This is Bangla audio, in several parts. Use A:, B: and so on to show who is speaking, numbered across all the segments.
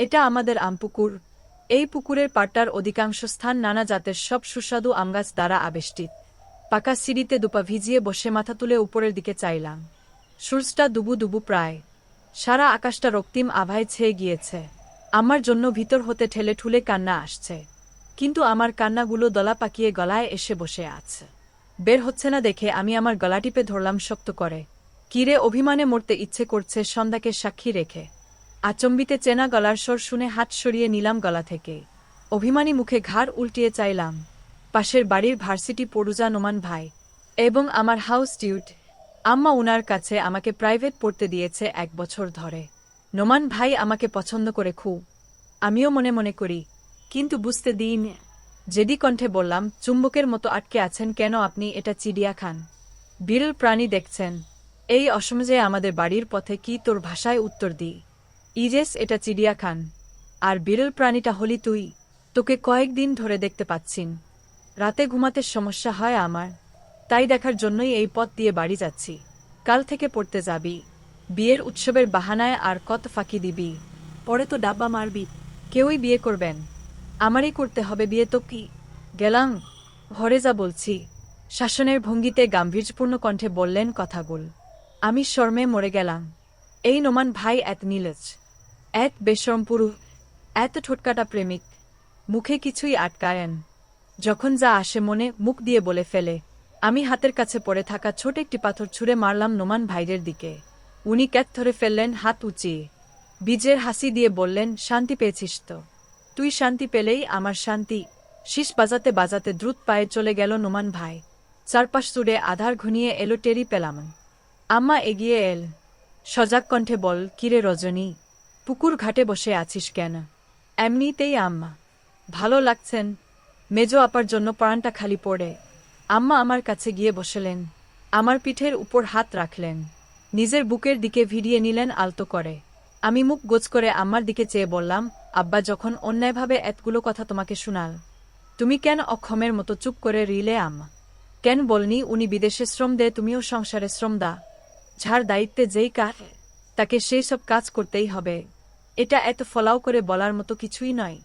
A: এটা আমাদের আমপুকুর। এই পুকুরের পাড়টার অধিকাংশ স্থান নানা জাতের সব সুস্বাদু আমগাছ দ্বারা আবেষ্টিত। পাকা সিঁড়িতে দুপা ভিজিয়ে বসে মাথা তুলে উপরের দিকে চাইলাম। সূর্যটা দুবু দুবু প্রায়, সারা আকাশটা রক্তিম আভায় ছেয়ে গিয়েছে। আমার জন্য ভিতর হতে ঠেলে ঠুলে কান্না আসছে, কিন্তু আমার কান্নাগুলো দলা পাকিয়ে গলায় এসে বসে আছে। বের হচ্ছে না দেখে আমি আমার গলা টিপে ধরলাম শক্ত করে। কিরে, অভিমানে মরতে ইচ্ছে করছে সন্ধ্যাকে সাক্ষী রেখে। আচম্বিতে চেনা গলার স্বর শুনে হাত সরিয়ে নিলাম গলা থেকে। অভিমানী মুখে ঘাড় উল্টিয়ে চাইলাম। পাশের বাড়ির ভার্সিটি পড়ুয়া নোমান ভাই এবং আমার হাউস টিউট আম্মা, উনার কাছে আমাকে প্রাইভেট পড়তে দিয়েছে 1 বছর ধরে। নোমান ভাই আমাকে পছন্দ করে খুব, আমিও মনে মনে করি, কিন্তু বুঝতে দিন। জেদি কণ্ঠে বললাম, চুম্বকের মতো আটকে আছেন কেন আপনি? এটা চিড়িয়াখান, বিরল প্রাণী দেখছেন। এই অসময়ে আমাদের বাড়ির পথে কি তোর ভাষায় উত্তর দিই? ইজেস, এটা চিড়িয়াখান, আর বিরল প্রাণীটা হলি তুই। তোকে কয়েকদিন ধরে দেখতে পাচ্ছিন। রাতে ঘুমাতে সমস্যা হয় আমার, তাই দেখার জন্যই এই পথ দিয়ে বাড়ি যাচ্ছি। কাল থেকে পড়তে যাবি, বিয়ের উৎসবের বাহানায় আর কত ফাঁকি দিবি? পরে তো ডাব্বা মারবি। কেউই বিয়ে করবেন? আমারই করতে হবে বিয়ে তো কি? গেলাম, ঘরে যা বলছি। শাসনের ভঙ্গিতে গাম্ভীর্যপূর্ণ কণ্ঠে বললেন কথাগুল। আমি শর্মে মরে গেলাম। এই নোমান ভাই এত নীলজ, এত বেশরম পুরুষ, এত ঠোটকাটা প্রেমিক, মুখে কিছুই আটকায়েন। যখন যা আসে মনে মুখ দিয়ে বলে ফেলে। আমি হাতের কাছে পড়ে থাকা ছোট একটি পাথর ছুঁড়ে মারলাম নোমান ভাইয়ের দিকে। উনি ক্যাত ধরে ফেললেন হাত উঁচিয়ে। বীজের হাসি দিয়ে বললেন, শান্তি পেয়েছিস তো? তুই শান্তি পেলেই আমার শান্তি। শীষ বাজাতে বাজাতে দ্রুত পায়ে চলে গেল নোমান ভাই। চারপাশ জুড়ে আধার ঘনিয়ে এলো টেরি পেলাম। আম্মা এগিয়ে এল, সজাগ কণ্ঠে বল, কিরে রজনী, পুকুর ঘাটে বসে আছিস কেন? এমনিতেই আম্মা। ভালো লাগছেন? মেজো আপার জন্য প্রাণটা খালি পড়ে। আম্মা আমার কাছে গিয়ে বসলেন, আমার পিঠের উপর হাত রাখলেন, নিজের বুকের দিকে ভিড়িয়ে নিলেন আলতো করে। আমি মুখ গোছ করে আম্মার দিকে চেয়ে বললাম, আব্বা যখন অন্যায়ভাবে এতগুলো কথা তোমাকে শুনাল, তুমি কেন অক্ষমের মতো চুপ করে রিলে? আম্মা কেন বলনি উনি বিদেশে শ্রম দেয়, তুমিও সংসারে শ্রম দা? যার দায়িত্বে যেই কাজ, তাকে সেই সব কাজ করতেই হবে। এটা এত ফলাও করে বলার মতো কিছুই নয়।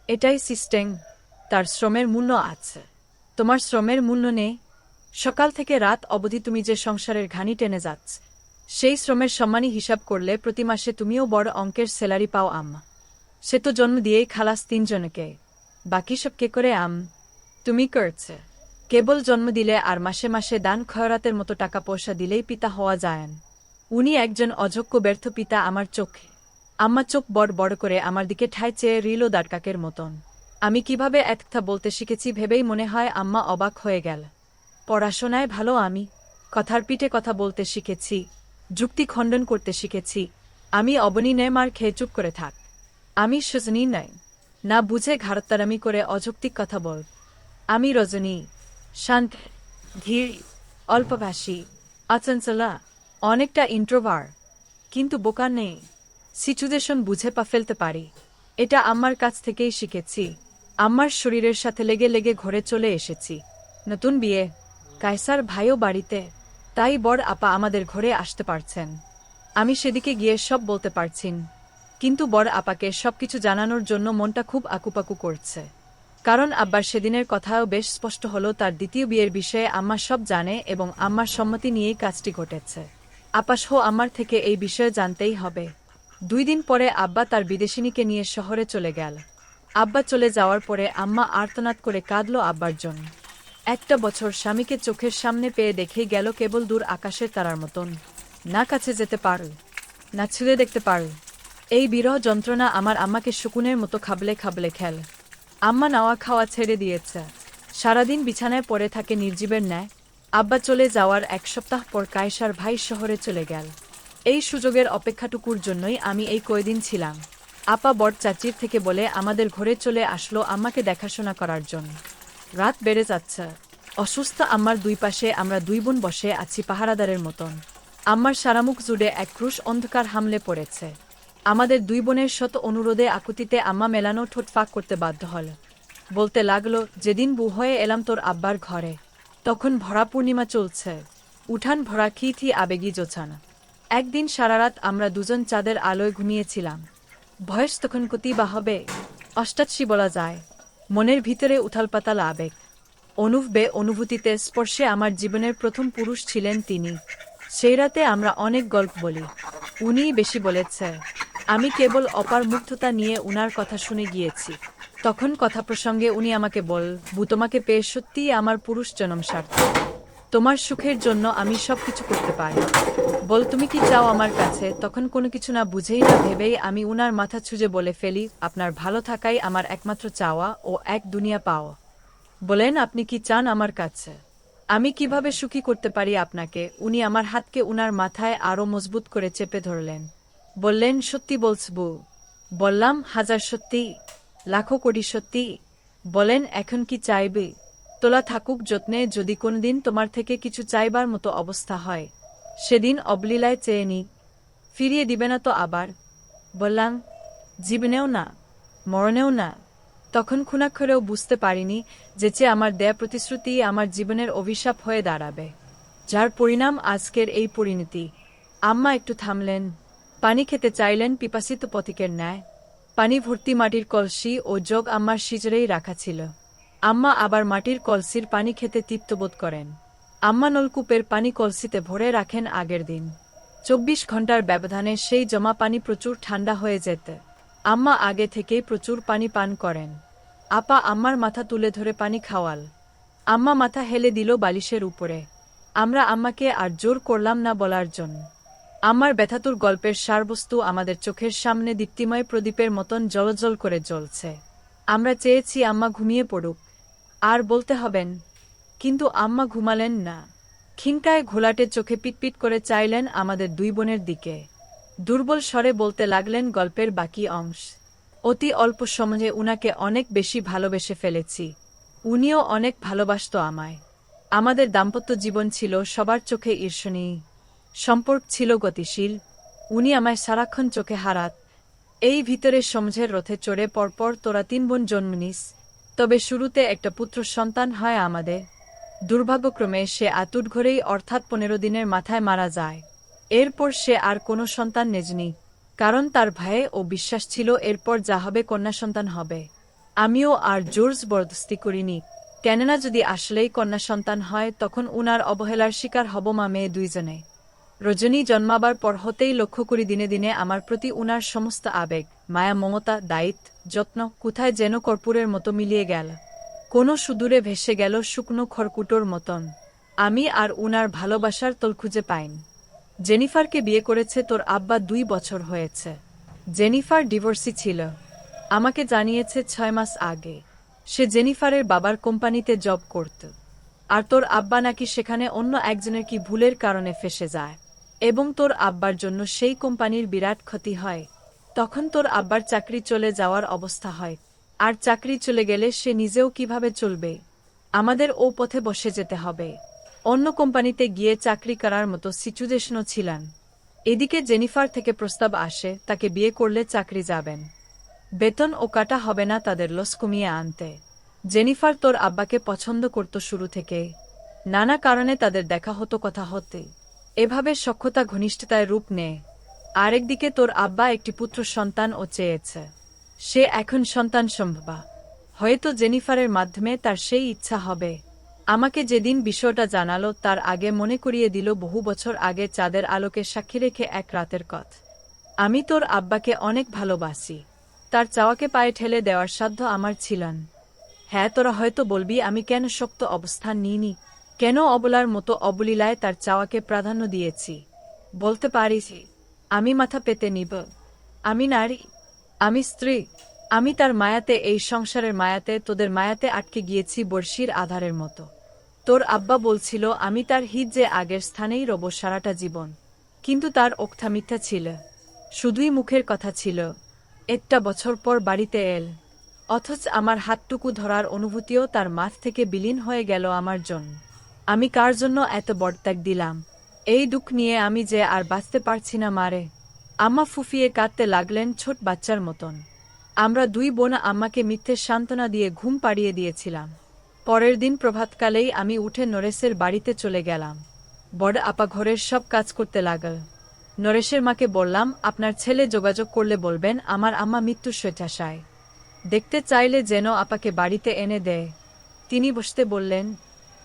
A: এটাই সিস্টেম। তার শ্রমের মূল্য আছে, তোমার শ্রমের মূল্য নেই। সকাল থেকে রাত অবধি তুমি যে সংসারের ঘানি টেনে যাচ্ছ, সেই শ্রমের সম্মানী হিসাব করলে প্রতি মাসে তুমিও বড় অঙ্কের স্যালারি পাও। আম্মা সে তো জন্ম দিয়েই খালাস 3 জনকে, বাকি সব কে করে? তুমি করছে। কেবল জন্ম দিলে আর মাসে মাসে দান খয়রাতের মতো টাকা পয়সা দিলেই পিতা হওয়া যায় না। উনি একজন অযোগ্য ব্যর্থ পিতা আমার চোখে। আম্মা চোখ বড় বড় করে আমার দিকে ঠায় চেয়ে রিল দাঁড়কাকের মতন। আমি কিভাবে একটা বলতে শিখেছি ভেবেই মনে হয় আম্মা অবাক হয়ে গেল। পড়াশোনায় ভালো আমি, কথার পিঠে কথা বলতে শিখেছি, যুক্তি খণ্ডন করতে শিখেছি। আমি অবনী নে মার খেয়ে চুপ করে থাক। আমি সজনী নাই, না বুঝে ঘাড়তারামি করে অযৌক্তিক কথা বল। আমি রজনী, শান্ত, ধীর, অল্পভাষী, অচঞ্চলা, অনেকটা ইন্ট্রোভার, কিন্তু বোকা নেই। সিচুয়েশন বুঝে পা ফেলতে পারি। এটা আম্মার কাছ থেকেই শিখেছি। আম্মার শরীরের সাথে লেগে লেগে ঘরে চলে এসেছি। নতুন বিয়ে, কায়সার ভাইও বাড়িতে, তাই বড় আপা আমাদের ঘরে আসতে পারছেন। আমি সেদিকে গিয়ে সব বলতে পারছিন, কিন্তু বড় আপাকে সবকিছু জানানোর জন্য মনটা খুব আকুপাকু করছে। কারণ আব্বার সেদিনের কথাও বেশ স্পষ্ট হলো, তার দ্বিতীয় বিয়ের বিষয়ে আম্মা সব জানে এবং আম্মার সম্মতি নিয়েই কাজটি ঘটেছে। আপা সহ আম্মার থেকে এই বিষয়ে জানতেই হবে। 2 দিন পরে আব্বা তার বিদেশিনীকে নিয়ে শহরে চলে গেল। আব্বা চলে যাওয়ার পরে আম্মা আর্তনাদ করে কাঁদল আব্বার জন্য। 1 বছর স্বামীকে চোখের সামনে পেয়ে দেখেই গেল কেবল দূর আকাশের তারার মতন। না কাছে যেতে পারল, না ছুঁয়ে দেখতে পারল। এই বিরহ যন্ত্রণা আমার আম্মাকে শকুনের মতো খাবলে খাবলে খেল। আম্মা নাওয়া খাওয়া ছেড়ে দিয়েছে, সারাদিন বিছানায় পড়ে থাকে নির্জীবের ন্যায়। আব্বা চলে যাওয়ার 1 সপ্তাহ পর কায়সার ভাই শহরে চলে গেল। এই সুযোগের অপেক্ষাটুকুর জন্যই আমি এই কয়দিন ছিলাম। আপা বড় চাচির থেকে বলে আমাদের ঘরে চলে আসলো আম্মাকে দেখাশোনা করার জন্য। রাত বেড়ে যাচ্ছে, অসুস্থ আম্মার 2 পাশে আমরা 2 বোন বসে আছি পাহারাদারের মতন। আম্মার সারামুখ জুড়ে এক ক্রুশ অন্ধকার হামলে পড়েছে। আমাদের 2 বোনের শত অনুরোধে আকুতিতে আম্মা মেলানো ঠোঁট ফাঁক করতে বাধ্য হল। বলতে লাগলো, যেদিন বউ হয়ে এলাম তোর আব্বার ঘরে, তখন ভরা পূর্ণিমা চলছে, উঠান ভরা খিথি আবেগী জোছানা। একদিন সারারাত আমরা দুজন চাঁদের আলোয় ঘুমিয়েছিলাম। বয়স তখন কতি বা হবে? ৮৮ বলা যায়। মনের ভিতরে উথালপাতাল আবেগ, অনুভূতিতে স্পর্শে আমার জীবনের প্রথম পুরুষ ছিলেন তিনি। সেই রাতে আমরা অনেক গল্প বলি। উনিই বেশি বলেছে। আমি কেবল অপার মুগ্ধতা নিয়ে উনার কথা শুনে গিয়েছি। তখন কথা প্রসঙ্গে উনি আমাকে তোমাকে পেয়ে সত্যিই আমার পুরুষ জনম সার্থক। তোমার সুখের জন্য আমি সবকিছু করতে পারি। তুমি কি চাও আমার কাছে? তখন কোনো কিছু না বুঝেই না ভেবেই আমি উনার মাথা ছুঁজে বলে ফেলি, আপনার ভালো থাকাই আমার একমাত্র চাওয়া ও এক দুনিয়া পাওয়া। বলেন, আপনি কি চান আমার কাছে? আমি কিভাবে সুখী করতে পারি আপনাকে? উনি আমার হাতকে উনার মাথায় আরো মজবুত করে চেপে ধরলেন। বললেন, সত্যি বলছবু? বললাম, হাজার সত্যি, লাখো কোটি সত্যি। বলেন, এখন কি চাইবে? তোলা থাকুক যত্নে, যদি কোনদিন তোমার থেকে কিছু চাইবার মতো অবস্থা হয়, সেদিন অবলীলায় চেয়ে নি। ফিরিয়ে দিবে না তো আবার? বললাম, জীবনেও না, মরণেও না। তখন খুনাক্ষরেও বুঝতে পারিনি যে আমার দেয়া প্রতিশ্রুতি আমার জীবনের অভিশাপ হয়ে দাঁড়াবে, যার পরিণাম আজকের এই পরিণতি। আম্মা একটু থামলেন, পানি খেতে চাইলেন পিপাসিত পথিকের ন্যায়। পানি ভর্তি মাটির কলসি ও জগ আম্মার সিজরেই রাখা ছিল। আম্মা আবার মাটির কলসির পানি খেতে তৃপ্তবোধ করেন। আম্মা নলকূপের পানি কলসিতে ভরে রাখেন আগের দিন। ২৪ ঘন্টার ব্যবধানে সেই জমা পানি প্রচুর ঠান্ডা হয়ে যেত। আম্মা আগে থেকেই প্রচুর পানি পান করেন। আপা আম্মার মাথা তুলে ধরে পানি খাওয়াল। আম্মা মাথা হেলে দিল বালিশের উপরে। আমরা আম্মাকে আর জোর করলাম না বলার জন্য। আমার ব্যথাতুর গল্পের সারবস্তু আমাদের চোখের সামনে দীপ্তিময় প্রদীপের মতন জ্বলজ্বল করে জ্বলছে। আমরা চেয়েছি আম্মা ঘুমিয়ে পড়ুক, আর বলতে হবেন। কিন্তু আম্মা ঘুমালেন না। খিনকায় ঘোলাটে চোখে পিটপিট করে চাইলেন আমাদের দুই বোনের দিকে। দুর্বল স্বরে বলতে লাগলেন গল্পের বাকি অংশ। অতি অল্প সময়ে উনাকে অনেক বেশি ভালোবেসে ফেলেছি। উনিও অনেক ভালোবাসত আমায়। আমাদের দাম্পত্য জীবন ছিল সবার চোখে ঈর্ষণীয়। সম্পর্ক ছিল গতিশীল। উনি আমায় সারাক্ষণ চোখে হারাত। এই ভিতরে সমঝের রথে চড়ে পরপর তোরা ৩ বোন জন্ম নিস। তবে শুরুতে একটা পুত্র সন্তান হয় আমাদের। দুর্ভাগ্যক্রমে সে আতুর ঘরেই, অর্থাৎ ১৫ দিনের মাথায় মারা যায়। এরপর সে আর কোনো সন্তান নেজনি, কারণ তার ভয়ে ও বিশ্বাস ছিল এরপর যা হবে কন্যা সন্তান হবে। আমিও আর জোর জবরদস্তি করিনি, কেননা যদি আসলেই কন্যা সন্তান হয় তখন উনার অবহেলার শিকার হব মা মেয়ে দুইজনে। রজনী জন্মাবার পর হতেই লক্ষ্য করি দিনে দিনে আমার প্রতি উনার সমস্ত আবেগ, মায়া, মমতা, দায়িত্ব, যত্ন কোথায় যেন কর্পূরের মতো মিলিয়ে গেল। কোনো সুদূরে ভেসে গেল শুকনো খড়কুটোর মতন। আমি আর উনার ভালোবাসার তল খুঁজে পাইনি। জেনিফারকে বিয়ে করেছে তোর আব্বা ২ বছর হয়েছে। জেনিফার ডিভোর্সি ছিল। আমাকে জানিয়েছে ৬ মাস আগে। সে জেনিফারের বাবার কোম্পানিতে জব করত। আর তোর আব্বা নাকি সেখানে অন্য একজনের কি ভুলের কারণে ফেঁসে যায়, এবং তোর আব্বার জন্য সেই কোম্পানির বিরাট ক্ষতি হয়। তখন তোর আব্বার চাকরি চলে যাওয়ার অবস্থা হয়। আর চাকরি চলে গেলে সে নিজেও কিভাবে চলবে? আমাদের ও পথে বসে যেতে হবে। অন্য কোম্পানিতে গিয়ে চাকরি করার মতো সিচুয়েশনও ছিলেন। এদিকে জেনিফার থেকে প্রস্তাব আসে তাকে বিয়ে করলে চাকরি যাবেন, বেতন ও কাটা হবে না, তাদের লস কমিয়ে আনতে। জেনিফার তোর আব্বাকে পছন্দ করত শুরু থেকে। নানা কারণে তাদের দেখা হতো, কথা হতে। এভাবে সখ্যতা ঘনিষ্ঠতায় রূপ নেয়। আরেকদিকে তোর আব্বা একটি পুত্র সন্তান ও চেয়েছে। সে এখন সন্তান সম্ভবা। হয়তো জেনিফারের মাধ্যমে তার সেই ইচ্ছা হবে। আমাকে যেদিন বিষয়টা জানালো তার আগে মনে করিয়ে দিল বহু বছর আগে চাঁদের আলোকে সাক্ষী রেখে এক রাতের কথা। আমি তোর আব্বাকে অনেক ভালোবাসি। তার চাওয়াকে পায়ে ঠেলে দেওয়ার সাধ্য আমার ছিলেন। হ্যাঁ, তোরা হয়তো বলবি আমি কেন শক্ত অবস্থান নিইনি, কেন অবলার মতো অবলীলায় তার চাওয়াকে প্রাধান্য দিয়েছি। বলতে পারিস, আমি মাথা পেতে নিব। আমি নারী, আমি স্ত্রী, আমি তার মায়াতে, এই সংসারের মায়াতে, তোদের মায়াতে আটকে গিয়েছি বর্ষির আধারের মতো। তোর আব্বা বলছিল আমি তার হিত যে আগের স্থানেই রব সারাটা জীবন, কিন্তু তার ওকথা মিথ্যা ছিল, শুধুই মুখের কথা ছিল। একটা বছর পর বাড়িতে এল, অথচ আমার হাতটুকু ধরার অনুভূতিও তার মাথ থেকে বিলীন হয়ে গেল আমার জন্য। আমি কার জন্য এত বড় ত্যাগ দিলাম? এই দুঃখ নিয়ে আমি যে আর বাঁচতে পারছি না মারে। আম্মা ফুফিয়ে কাঁদতে লাগলেন ছোট বাচ্চার মতন। আমরা 2 বোন আম্মাকে মিথ্যে সান্ত্বনা দিয়ে ঘুম পাড়িয়ে দিয়েছিলাম। পরের দিন প্রভাতকালেই আমি উঠে নরেশের বাড়িতে চলে গেলাম। বড় আপা ঘরের সব কাজ করতে লাগল। নরেশের মাকে বললাম, আপনার ছেলে যোগাযোগ করলে বলবেন আমার আম্মা মৃত্যুর শয্যাশায়, দেখতে চাইলে যেন আপাকে বাড়িতে এনে দেয়। তিনি বসতে বললেন।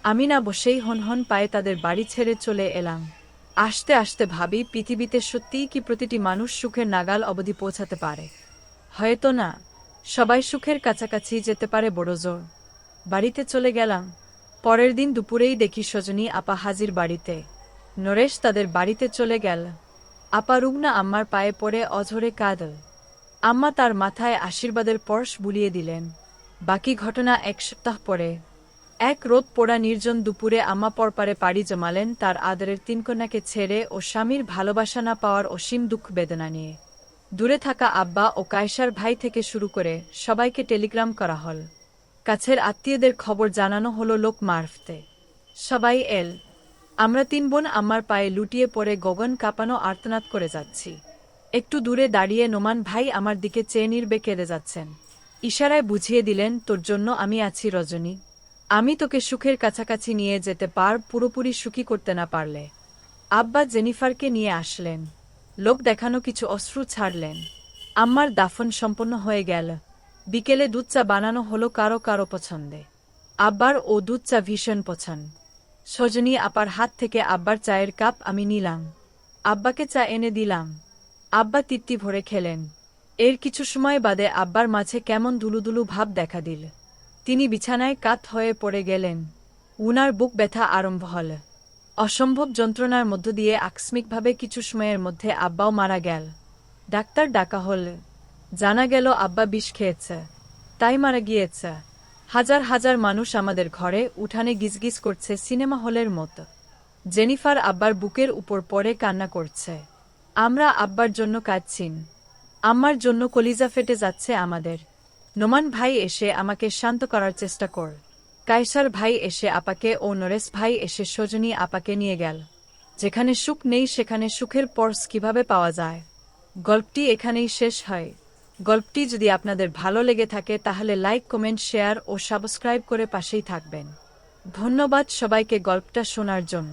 A: আমি না বসেই হনহন পায়ে তাদের বাড়ি ছেড়ে চলে এলাম। আসতে আসতে ভাবি, পৃথিবীতে সত্যিই কি প্রতিটি মানুষ সুখের নাগাল অবধি পৌঁছাতে পারে? হয়তো না, সবাই সুখের কাছাকাছি যেতে পারে বড় জোর। বাড়িতে চলে গেলাম। পরের দিন দুপুরেই দেখি সজনী আপা হাজির বাড়িতে। নরেশ তাদের বাড়িতে চলে গেল। আপা রুগনা আম্মার পায়ে পড়ে অঝরে কাঁদল। আম্মা তার মাথায় আশীর্বাদের পরশ বুলিয়ে দিলেন। বাকি ঘটনা এক সপ্তাহ পরে। এক রোদ পোড়া নির্জন দুপুরে আম্মা পরপারে পাড়ি জমালেন তার আদরের তিন কন্যাকে ছেড়ে ও স্বামীর ভালোবাসা না পাওয়ার অসীম দুঃখ বেদনা নিয়ে। দূরে থাকা আব্বা ও কায়সার ভাই থেকে শুরু করে সবাইকে টেলিগ্রাম করা হল। কাছের আত্মীয়দের খবর জানানো হলো লোক মারফতে। সবাই এল। আমরা তিন বোন আম্মার পায়ে লুটিয়ে পড়ে গগন কাঁপানো আর্তনাদ করে যাচ্ছি। একটু দূরে দাঁড়িয়ে নোমান ভাই আমার দিকে চেয়ে নির্বে কেঁদে যাচ্ছেন। ইশারায় বুঝিয়ে দিলেন, তোর জন্য আমি আছি রজনী। আমি তোকে সুখের কাছাকাছি নিয়ে যেতে পুরোপুরি সুখী করতে না পারলে। আব্বা জেনিফারকে নিয়ে আসলেন। লোক দেখানো কিছু অশ্রু ছাড়লেন। আম্মার দাফন সম্পন্ন হয়ে গেল। বিকেলে দুধ চা বানানো হলো কারো কারো পছন্দে। আব্বার ও দুধ চা ভীষণ পছন্দ। সজনী আপার হাত থেকে আব্বার চায়ের কাপ আমি নিলাম। আব্বাকে চা এনে দিলাম। আব্বা তৃপ্তি ভরে খেলেন। এর কিছু সময় বাদে আব্বার মাঝে কেমন ধুলুধুলু ভাব দেখা দিল। তিনি বিছানায় কাত হয়ে পড়ে গেলেন। উনার বুক ব্যথা আরম্ভ হল। অসম্ভব যন্ত্রণার মধ্য দিয়ে আকস্মিকভাবে কিছু সময়ের মধ্যে আব্বাও মারা গেল। ডাক্তার ডাকা হল। জানা গেল আব্বা বিষ খেয়েছে, তাই মারা গিয়েছে। হাজার হাজার মানুষ আমাদের ঘরে উঠানে গিজগিজ করছে সিনেমা হলের মতো। জেনিফার আব্বার বুকের উপর পড়ে কান্না করছে। আমরা আব্বার জন্য কাঁদছিন। আম্মার জন্য কলিজা ফেটে যাচ্ছে আমাদের। নোমান ভাই এসে আমাকে শান্ত করার চেষ্টা কর। কায়সার ভাই এসে আপাকে ও নরেশ ভাই এসে সজনী আপাকে নিয়ে গেল। যেখানে সুখ নেই সেখানে সুখের পরশ কিভাবে পাওয়া যায়? গল্পটি এখানেই শেষ হয়। গল্পটি যদি আপনাদের ভালো লেগে থাকে তাহলে লাইক, কমেন্ট, শেয়ার ও সাবস্ক্রাইব করে পাশেই থাকবেন। ধন্যবাদ সবাইকে গল্পটা শোনার জন্য।